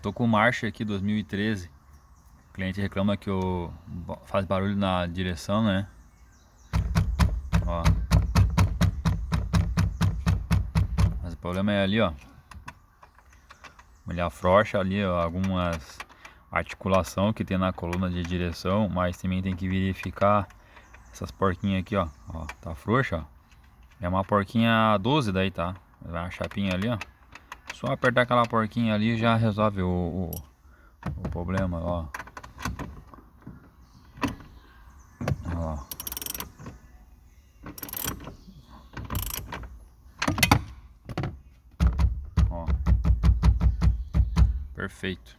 Tô com o March aqui 2013. O cliente reclama que faz barulho na direção, né? Ó, mas o problema é ali, ó. Ele afrouxa ali, ó, algumas articulação que tem na coluna de direção, mas também tem que verificar essas porquinhas aqui, ó. Ó, tá frouxa, ó. É uma porquinha 12 daí, tá? Vai uma chapinha ali, ó. Só apertar aquela porquinha ali já resolve o problema, ó. Ó, ó. Perfeito.